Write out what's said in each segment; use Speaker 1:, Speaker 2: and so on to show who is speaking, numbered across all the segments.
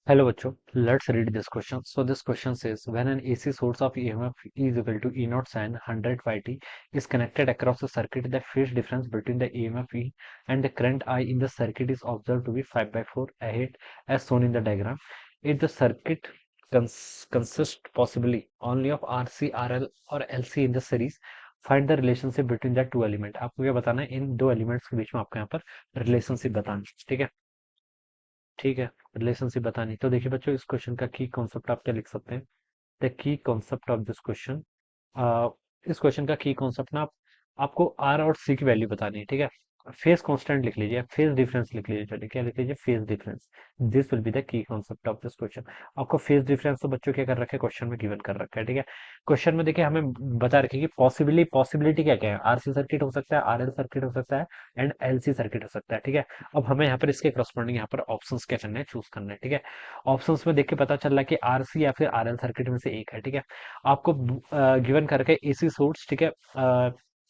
Speaker 1: Hello बच्चों, let's read this question. So this question says when an AC source of EMF is equal to E naught sin 100 pi t is connected across a circuit, the phase difference between the EMF E and the current I in the circuit is observed to be 5 by 4 ahead as shown in the diagram. If the circuit consists possibly only of RC, RL or LC in the series, find the relationship between the two element. आपको क्या बताना है, इन दो elements के बीच में आपको यहाँ पर रिलेशनशिप बताना है। ठीक है, ठीक है, रिलेशनशिप बतानी। तो देखिए बच्चों, इस क्वेश्चन का की कॉन्सेप्ट आप क्या लिख सकते हैं। The key concept of this question, इस क्वेश्चन का की कॉन्सेप्ट ना आपको आर और सी की वैल्यू बतानी है। ठीक है, फेज कांस्टेंट लिख लीजिए, फेज डिफरेंस लिख लीजिए। चलिए क्या लिख लीजिए, phase difference. This will be the key concept of this question. आपको फेज डिफरेंस तो बच्चों क्या कर रखा है, क्वेश्चन में गिवन कर रखा है। ठीक है, क्वेश्चन में देखिए हमें बता रखी है कि पॉसिबिलिटी क्या क्या है। आरसी सर्किट हो सकता है, आरएल सर्किट हो सकता है एंड एलसी सर्किट हो सकता है। ठीक है, अब हमें यहाँ पर इसके करस्पॉन्डिंग यहाँ पर ऑप्शंस क्या करने हैं, चूज करना है। ठीक है, ऑप्शंस में देख के पता चल रहा है कि आरसी या फिर आरएल सर्किट में से एक है। ठीक है, आपको गिवन करके एसी सोर्स, ठीक है,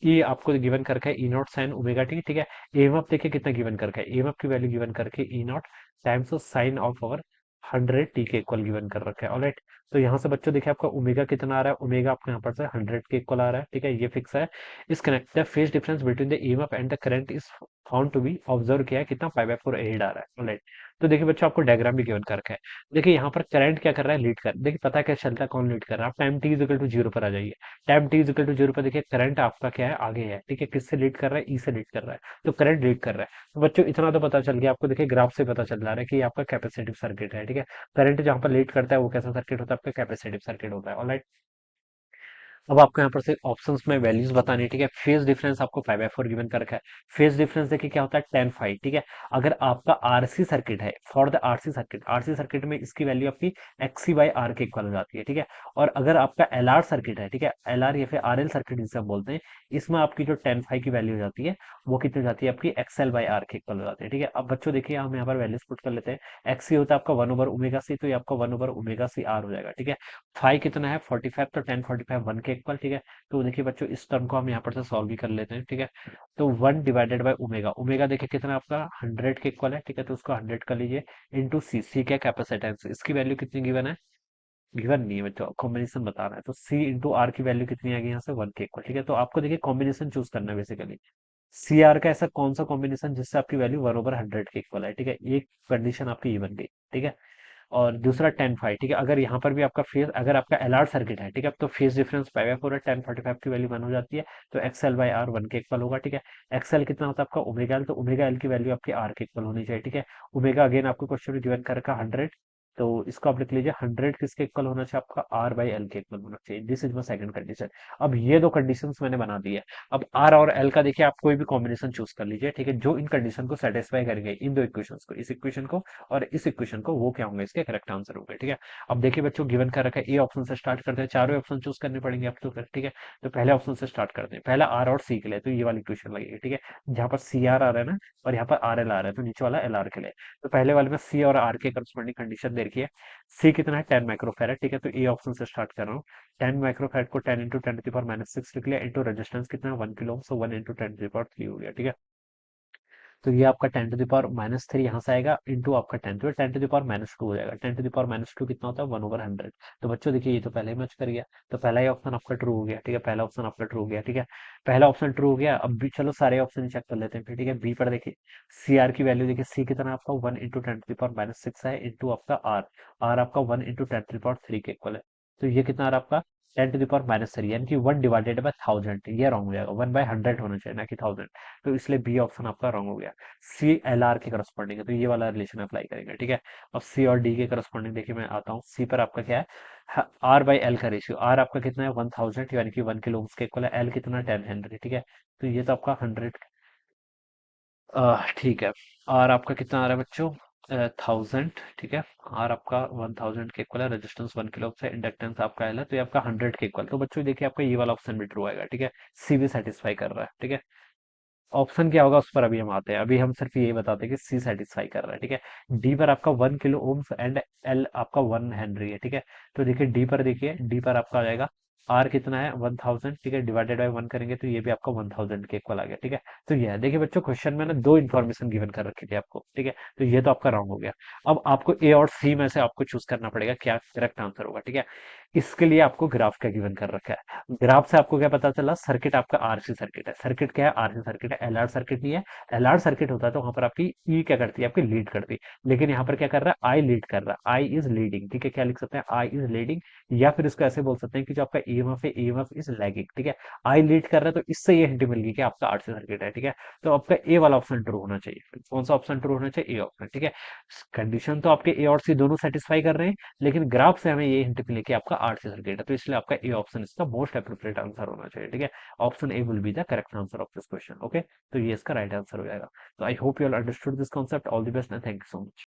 Speaker 1: ये आपको गिवन करके E not sine omega T. ठीक है, एमएफ देखिए कितना गिवन करके, एमएफ की वैल्यू गिवन करके E naught times of sine of over 100 T के इक्वल गिवन कर रखा है। ऑलराइट, तो यहाँ से बच्चों देखिए आपका ओमेगा कितना आ रहा है, ओमेगा आपको यहाँ पर से 100 के इक्वल आ रहा है। ठीक है, ये फिक्स है। इस connect the phase difference between the EMF and the current is found to be observe किया है, कितना 5/4 एड आ रहा है। ऑलराइट, तो देखिए बच्चों आपको डायग्राम भी गिवन कर रखा है। देखिए यहाँ पर करंट क्या कर रहा है, लीड कर, देखिए पता है क्या चलता है, कौन लीड कर रहा है। आप time T is equal to zero पर आ जाइए। Time T is equal to zero पर देखिए करंट आपका क्या है, आगे है। ठीक है, किससे लीड कर रहा है, ई से लीड कर रहा है, तो करंट लीड कर रहा है। तो बच्चों इतना तो पता चल गया आपको, देखिए ग्राफ से पता चल रहा है कि आपका कैपेसिटिव सर्किट है। ठीक है, करंट जहां पर लीड करता है वो कैसा सर्किट होता है, आपका कैपेसिटिव सर्किट होता है। ऑलराइट, अब आपको यहाँ पर से ऑप्शंस में वैल्यूज बतानी है। ठीक है, फेज डिफरेंस आपको 5/4 गिवन कर रखा है। फेज डिफरेंस देखिए क्या होता है, 10 फाइव। ठीक है, अगर आपका आरसी सर्किट है, फॉर द आरसी सर्किट में इसकी वैल्यू आपकी एक्सी बाई आर के इक्वल हो जाती है। ठीक है, और अगर आपका एलआर सर्किट है, ठीक है, एलआर या फिर आरएल सर्किट जिसे हम बोलते हैं, इसमें आपकी जो 10 फाइव की वैल्यू हो जाती है वो कितनी हो जाती है, आपकी एक्सएल बाई आर के इक्वल हो जाती है। ठीक है, अब बच्चों देखिए हम यहाँ पर वैल्यूज पुट कर लेते हैं। एक्सी होता है आपका 1/ओमेगा सी, तो ये आपका 1/ओमेगा सी आर हो जाएगा। ठीक है, फाइव कितना है, 45, तो 10 45 1 के इक्वल। ठीक है, तो देखिए बच्चों इस टर्म को हम यहाँ पर से सॉल्व भी कर लेते हैं। ठीक है, तो 1/ओमेगा, ओमेगा देखिए कितना आपका 100 के इक्वल है। ठीक है, तो उसको 100 कर लीजिए इंटू सी, सी क्या कैपेसिटेंस, इसकी वैल्यू कितनी गिवन है, गिवन नहीं है बच्चों, कॉम्बिनेशन बताना है। तो सी इंटू आर की वैल्यू कितनी आ गई यहाँ से, 1 के इक्वल। ठीक है, तो आपको देखिए कॉम्बिनेशन चूज करना है बेसिकली। सी आर का ऐसा कौन सा कॉम्बिनेशन जिससे आपकी वैल्यू 1/100 के इक्वल है। ठीक है, एक कंडीशन आपकी ये बन गई। ठीक है, और दूसरा 10 फाइव। ठीक है, अगर यहाँ पर भी आपका फेज, अगर आपका एलआर सर्किट है, ठीक है, तो फेज डिफरेंस 5/4 है, 10 45 की वैल्यू 1 हो जाती है, तो एक्सएल बाई आर 1 के इक्वल होगा। ठीक है, एक्सएल कितना होता है आपका ओमेगा एल, तो ओमेगा एल की वैल्यू आपकी आर के इक्वल होनी चाहिए। ठीक है, ओमेगा अगेन आपको क्वेश्चन में गिवन कर रखा 100, तो इसको आप लिख लीजिए 100 किसके इक्वल होना चाहिए, आपका आर बाई एल के इक्वल होना चाहिए। This is my second condition. अब ये दो कंडीशन मैंने बना दी है। अब आर और एल का देखिए आप कोई भी कॉम्बिनेशन चूज कर लीजिए। ठीक है, जो इन कंडीशन को सेटिस्फाई करेंगे, इन दो इक्वेशन को, इस इक्वेशन को और इस इक्वेशन को, वो क्या होंगे, इसके करेक्ट आंसर होंगे। ठीक है, अब देखिए बच्चों गिवन कर रखा है, ए ऑप्शन से स्टार्ट करते हैं, चारों ऑप्शन चूज करने पड़ेंगे आपको। ठीक है, तो पहले ऑप्शन से स्टार्ट करते हैं, पहला आर और सी के लिए, तो ये वाली इक्वेशन लगेगी। ठीक है, जहां पर सी आर आ रहा है ना, और यहाँ पर आर एल आ रहा है, तो नीचे वाला एल आर के लिए। तो पहले वाले में सी और आर के करस्पॉन्डिंग कंडीशन दे रखी है। सी कितना है, 10 माइक्रोफेरेड। ठीक है, तो ए ऑप्शन से स्टार्ट कर रहा हूँ। 10 माइक्रोफेरेड को 10 × 10⁻⁶ लिख लिया, इंटू रेजिस्टेंस कितना है, 1 किलो, सो 1 × 10⁻³ हो गया। ठीक है, तो ये आपका 10⁻⁻³ यहाँ से आएगा, इंटू आपका 10, तो 10⁻⁻² हो जाएगा। 10⁻² कितना होता है, 1/100। तो बच्चों देखिए ये तो पहले ही मैच कर गया, तो पहला ही ऑप्शन आपका ट्रू हो गया। ठीक है, पहला ऑप्शन आपका ट्रू हो गया। ठीक है, पहला ऑप्शन ट्रू हो गया। अब भी चलो सारे ऑप्शन चेक कर लेते हैं फिर। ठीक है, बी पर देखिए सी आर की वैल्यू देखिए, सी कितना है आपका 1 × 10⁻⁶ है, इंटू आपका आर, आर आपका 1 × 10⁻³ के इक्वल है। तो ये कितना आ रहा है आपका 10⁻³ यानी कि 1/1000। ये रॉन्ग हो जाएगा, 1/100 होना चाहिए ना कि 1000। तो इसलिए बी ऑप्शन आपका रॉन्ग हो गया। सी एल आर के करस्पॉन्डिंग है, तो ये वाला रिलेशन अप्लाई करेंगे। ठीक है, अब सी और डी के करस्पॉन्डिंग देखिए मैं आता हूँ। सी पर आपका क्या है, आर बाई एल का रेशियो, आर आपका कितना है 1000 यानी कि 1 किलो ओम्स के इक्वल है, एल कितना 10 हेनरी। ठीक है, तो ये तो आपका 100। ठीक है, आर आपका कितना आ रहा है बच्चों, 1000। ठीक है, आर आपका 1000 के इक्वल है, रेजिस्टेंस 1 किलो से, इंडक्टेंस आपका एल है, तो ये आपका 100 के इक्वल। तो बच्चों देखिए आपका ये वाला ऑप्शन भी ट्रू आएगा। ठीक है, सी भी सेटिस्फाई कर रहा है। ठीक है, ऑप्शन क्या होगा उस पर अभी हम आते हैं, अभी हम सिर्फ यही बताते हैं कि सी सेटिस्फाई कर रहा है। ठीक है, डी पर आपका 1 किलो ओम्स एंड एल आपका 1 हेनरी है। ठीक है, तो देखिए डी पर, देखिए डी पर आपका आ जाएगा आर कितना है 1000, ठीक है, डिवाइडेड बाय 1 करेंगे तो ये भी आपका 1000 के इक्वल आ गया, ठीक है। तो ये है, देखिए बच्चों क्वेश्चन में ना दो इन्फॉर्मेशन गिवन कर रखी थी आपको, ठीक है, तो ये तो आपका रॉन्ग हो गया। अब आपको ए और सी में से आपको चूज करना पड़ेगा क्या करेक्ट आंसर होगा, ठीक है। इसके लिए आपको ग्राफ का गिवन कर रखा है। ग्राफ से आपको क्या पता चला, सर्किट आपका आरसी सर्किट है। सर्किट क्या है, आरसी सर्किट है, एलआर सर्किट नहीं है। एलआर सर्किट होता तो वहां पर आपकी ई क्या करती है, आपकी लीड करती। लेकिन यहाँ पर क्या कर रहा है, आई लीड कर रहा है, आई इज लीडिंग, ठीक है। क्या लिख सकते हैं, आई इज लीडिंग। या फिर इसको ऐसे बोल सकते हैं कि जो आपका ईएमएफ है, ईएमएफ इज लैगिंग, ठीक है। आई लीड कर रहा है तो इससे ये हिंट मिल गई कि आपका आरसी सर्किट है, ठीक है। तो आपका ए वाला ऑप्शन ट्रू होना चाहिए। कौन सा ऑप्शन ट्रू होना चाहिए, ए ऑप्शन, ठीक है। कंडीशन तो आपके ए और सी दोनों सेटिस्फाई कर रहे हैं, लेकिन ग्राफ से हमें ये हिंट मिले कि आपका आरसी सर्किट है, तो इसलिए आपका ए ऑप्शन इसका मोस्ट अप्रोप्रिएट आंसर होना चाहिए, ठीक है। Option A will be the correct answer of this question, okay. तो ये इसका राइट आंसर हो जाएगा। तो I hope you all understood this concept. All the best and thank you so much.